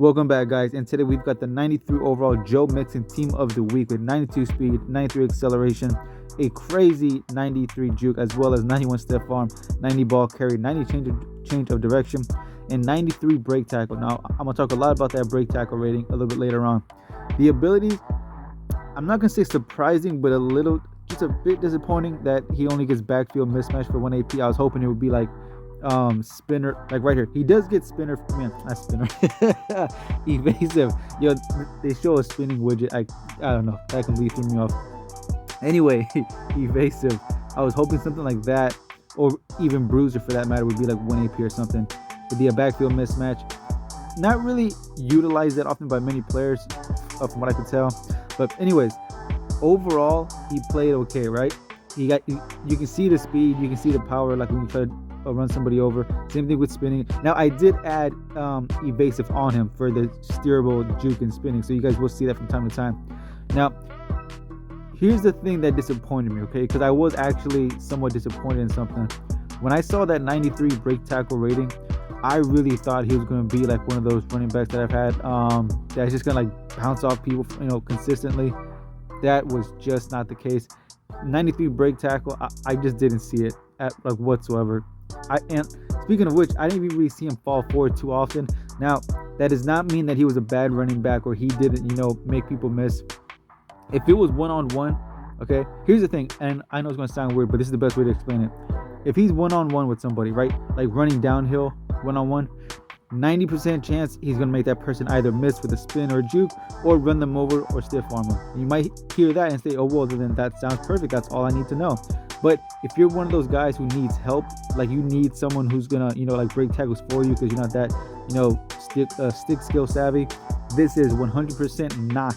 Welcome back, guys, and today we've got the 93 overall Joe Mixon team of the week with 92 speed, 93 acceleration, a crazy 93 juke, as well as 91 stiff arm, 90 ball carry, 90 change of direction, and 93 break tackle. Now, I'm going to talk a lot about that break tackle rating a little bit later on. The abilities, I'm not going to say surprising, but just a bit disappointing that he only gets backfield mismatch for 1 AP. I was hoping it would be like spinner, like right here. He does get spinner, not spinner, evasive. They show a spinning widget. I don't know, that completely threw me off. Anyway, evasive. I was hoping something like that, or even bruiser for that matter, would be like 1 AP or something. Would be a backfield mismatch. Not really utilized that often by many players, from what I could tell. But anyways, overall he played okay, right? You can see the speed, you can see the power, like when you try to run somebody over. Same thing with spinning. Now I did add evasive on him for the steerable juke and spinning, so you guys will see that from time to time. Now here's the thing that disappointed me, okay, because I was actually somewhat disappointed in something. When I saw that 93 break tackle rating, I really thought he was going to be like one of those running backs that I've had that's just going to like bounce off people, consistently. That was just not the case. 93 break tackle, I just didn't see it whatsoever. And speaking of which, I didn't even really see him fall forward too often. Now, that does not mean that he was a bad running back or he didn't, make people miss. If it was one-on-one, okay, here's the thing, and I know it's going to sound weird, but this is the best way to explain it. If he's one-on-one with somebody, right, like running downhill one-on-one, 90% chance he's going to make that person either miss with a spin or a juke or run them over or stiff arm them. And you might hear that and say, oh, well, then that sounds perfect. That's all I need to know. But if you're one of those guys who needs help, like you need someone who's going to, like break tackles for you because you're not that, stick skill savvy, this is 100% not,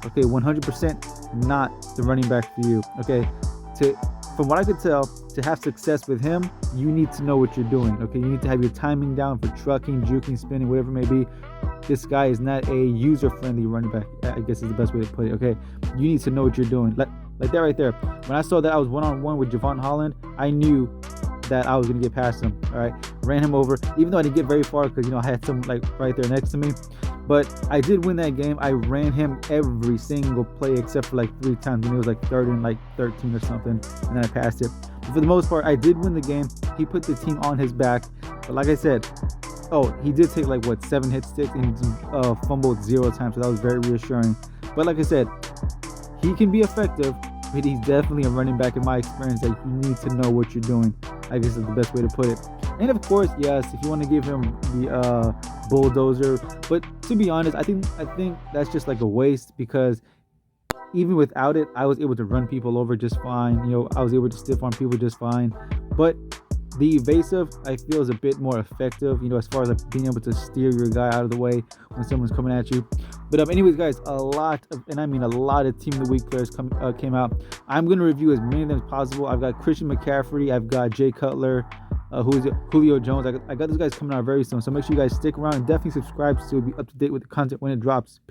okay, 100% not the running back for you, okay? From what I could tell, to have success with him, you need to know what you're doing, okay? You need to have your timing down for trucking, juking, spinning, whatever it may be. This guy is not a user-friendly running back, I guess is the best way to put it, okay? You need to know what you're doing. Like that right there. When I saw that I was one-on-one with Javon Holland, I knew that I was going to get past him, all right? Ran him over, even though I didn't get very far because, I had someone like right there next to me. But I did win that game. I ran him every single play except for like 3 times, and it was like 3rd and like 13 or something, and then I passed it. But for the most part, I did win the game. He put the team on his back. But like I said, he did take 7 hit sticks and he fumbled 0 times, so that was very reassuring. But like I said, he can be effective, but he's definitely a running back in my experience that you need to know what you're doing, I guess is the best way to put it. And of course, yes, if you want to give him the bulldozer, but to be honest, I think that's just like a waste, because even without it, I was able to run people over just fine. I was able to stiff arm people just fine. But the evasive, I feel, is a bit more effective, as far as like being able to steer your guy out of the way when someone's coming at you. But anyways, guys, a lot of Team of the Week players came out. I'm going to review as many of them as possible. I've got Christian McCaffrey. I've got Jay Cutler. Julio Jones. I got those guys coming out very soon. So make sure you guys stick around and definitely subscribe so you'll be up to date with the content when it drops. Peace.